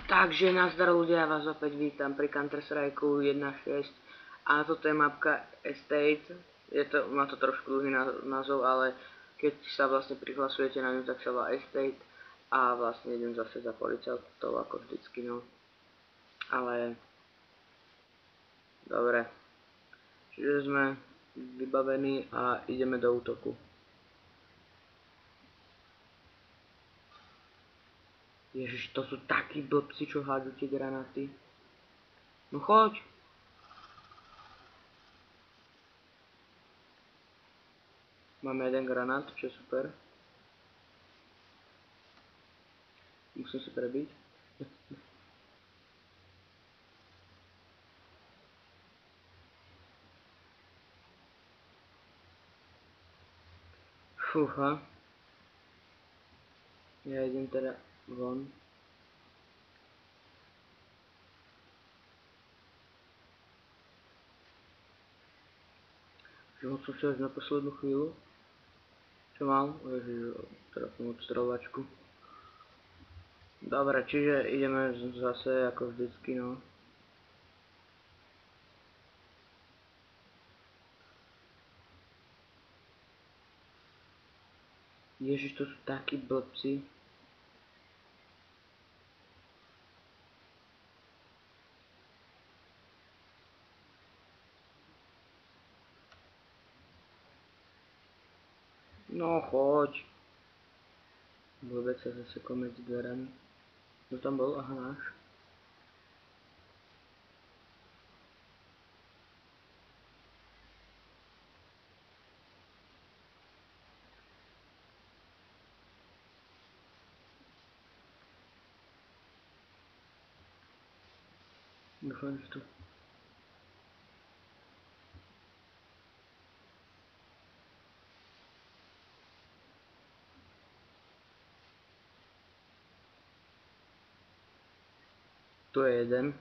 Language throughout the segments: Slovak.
Takže nazdar ľudia, ja vás opäť vítam pri Counter-Strike 1.6 a toto je mapka Estate. Má to trošku dlhý názov, ale keď sa vlastne prihlasujete na ňu, tak sa volá Estate a vlastne idem zase za policajtov ako vždycky, no. Ale dobre, čiže sme vybavení a ideme do útoku. Ježiš, to sú takí blbci, čo hádžu tie granáty. No choď. Máme jeden granát, čo je super. Musím si prebiť. Fúha. Ja idem teda von. Že moc som chcel na poslednú chvíľu. Čo mal? Ježiš, trafím odstrolovačku. Dobre, čiže ideme zase ako vždycky, no. Ježiš, to sú takí blbci. No choď. Blbec sa zasekol medzi dverami. Kto tam bol? Aha, náš. Dúfam, že tu. Tu je jeden.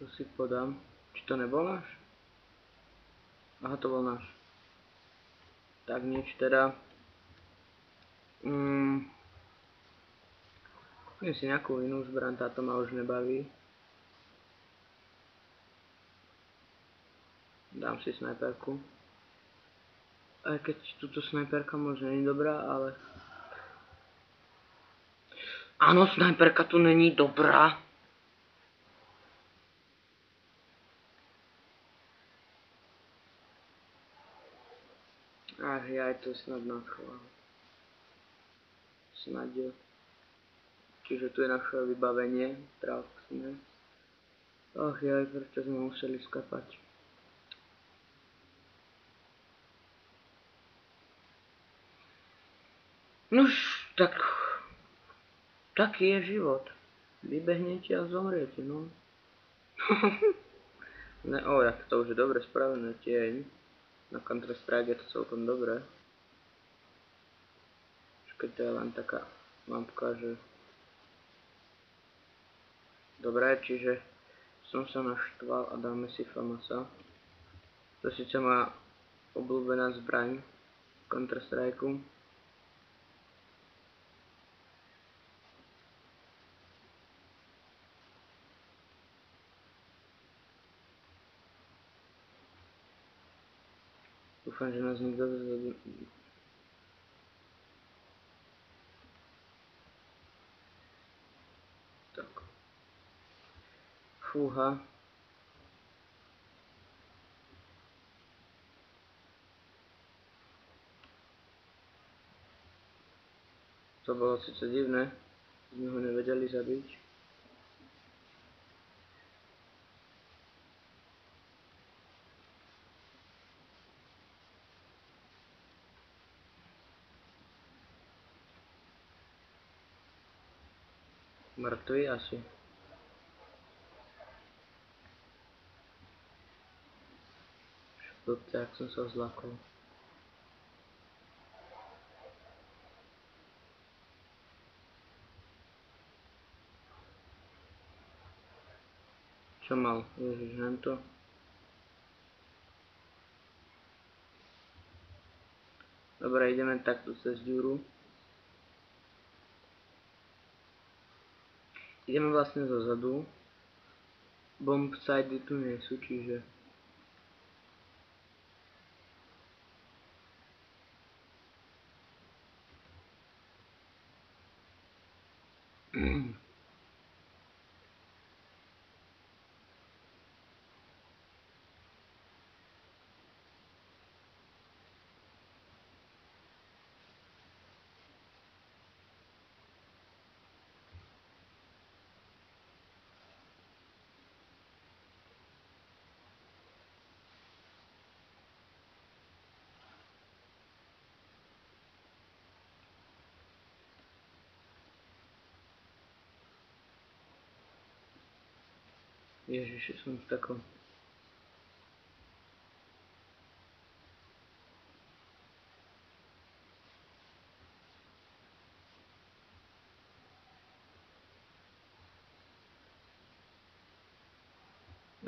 To si podám. Či to nebol náš? Aha, to bol náš. Tak nič teda. Kúpim si nejakú inú zbraň, táto ma už nebaví. Dám si snajperku. Aj keď túto snajperka možno nie je dobrá, ale... Áno, snajperka tu není dobrá. Ach, jaj, to snad nadchoval. Snad jo. Čiže tu je naše vybavenie, trafne. Ach jaj, prečo sme museli skapať. Nož, tak... Taký je život. Vybehnete a zomriete, no. Ne, jak to už je dobre spravené, tieň. Na Counter-Strike je to celkom dobré. Keď to je len taká mapka, že... Dobre, čiže som sa naštval a dáme si Famasa. To je síce moja obľúbená zbraň v Counter-Strike. Dúfam, že nás nikto zvedí. Tak. Fúha. To bolo síce divné. Sme ho nevedeli zabiť. Mŕtvy asi. Blbce, ak som sa zlakol. Čo mal? Ježiš, hento. Dobre, ideme takto cez ďuru. ideme vlastne zozadu. Bombside tu nie sú, čiže... Ježiši, som v takom...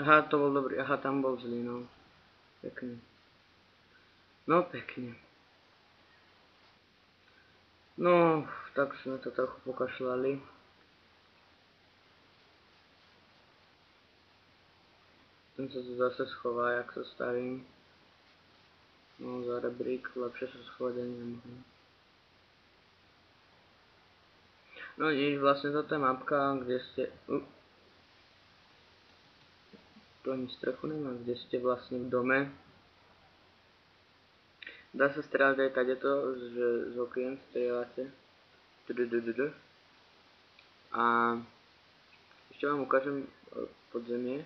Aha, to bol dobrý, aha, tam bol zlý, no. Pekne. No, pekne. No, tak sme to trochu pokašľali. Ten sa tu zase schová, jak sa stavím. No, za rebrík, lepšie sa schovať ani nemohol. No nič, vlastne toto je mapka, kde ste... Tu ani strechu nemá, kde ste vlastne v dome. Dá sa strieľať aj tadeto, že z okien strieľate. A ešte vám ukážem podzemie.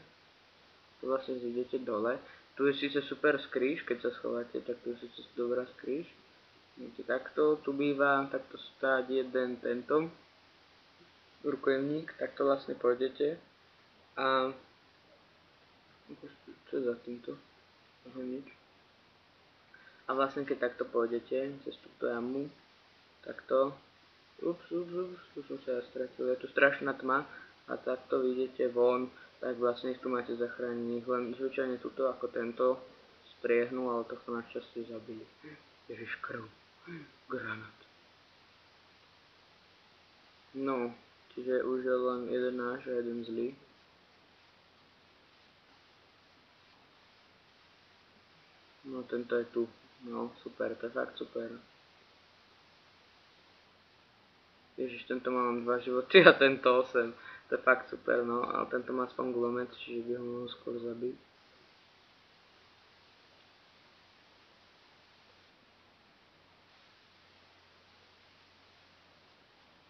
Tu vlastne zídete dole. Tu je síce super skrýž, keď sa schováte, tak tu je síce dobrá skrýž. Vidíte takto, tu býva takto stáť jeden tento rukojemník, takto vlastne pôjdete. A čo je za týmto? Aha, nič. A vlastne keď takto pôjdete cez túto jamu, takto, tu som sa ja stratil, je tu strašná tma a takto vidíte von, tak vlastne ich tu máte zachránených, len zvyčajne tuto ako tento striehnú, ale tohto našťastie zabili. Ježiš, krv, granát. No, čiže už je len jeden náš a jeden zlý. No tento je tu, no super, to je fakt super. Ježiš, tento má len 2 životy a tento 8. To je fakt super, no, ale tento má aspoň gulomet, čiže by ho mohol skôr zabiť.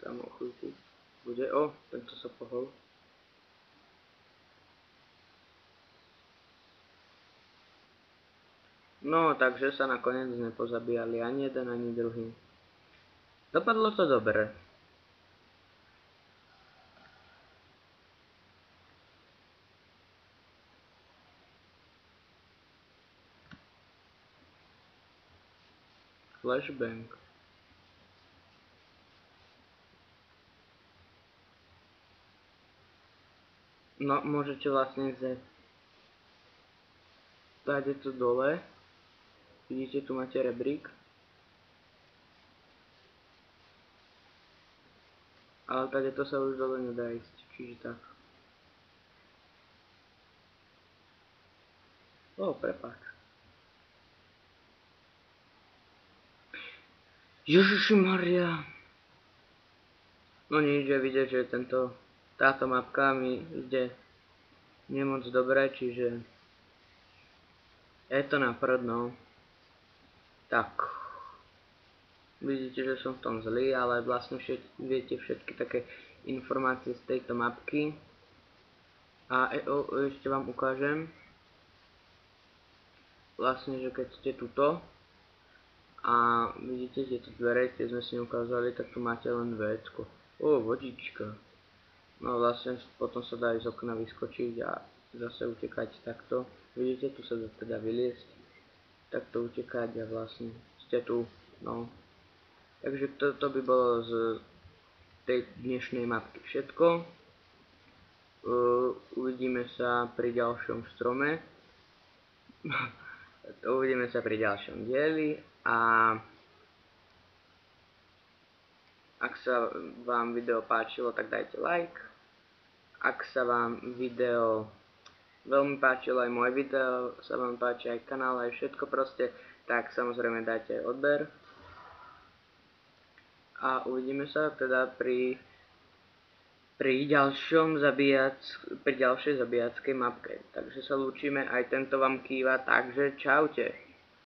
Tam o chvíľku bude, tento sa pohol. No, takže sa nakoniec nepozabíjali ani jeden, ani druhý. Dopadlo to dobre. Flashbang. No, môžete vlastne vziať. Dáte tu dole. Vidíte, tu máte rebrík. Ale tady to sa už dole nedá ísť, čiže tak. Prepáč. Ježišimaria. No nič, je vidieť, že táto mapka mi ide nemoc dobre, čiže je to na prd, no. Tak. Vidíte, že som v tom zlý, ale vlastne viete všetky také informácie z tejto mapky. A ešte vám ukážem. Vlastne, že keď ste tuto a vidíte tieto dvere, tie sme si ukázali, tak tu máte len vecko. Vodička. No vlastne potom sa dá aj z okna vyskočiť a zase utekať takto. Vidíte, tu sa dá teda vyliesť. Takto utekať a vlastne ste tu, no. Takže toto by bolo z tej dnešnej mapky všetko. Uvidíme sa pri ďalšom strome. Uvidíme sa pri ďalšom dieli a ak sa vám video páčilo, tak dajte like Ak sa vám video veľmi páčilo, aj moje video sa vám páči, aj kanál, aj všetko proste, tak samozrejme dajte odber. A uvidíme sa teda pri ďalšej zabíjackej mapke. Takže sa lúčime, aj tento vám kýva, takže čaute.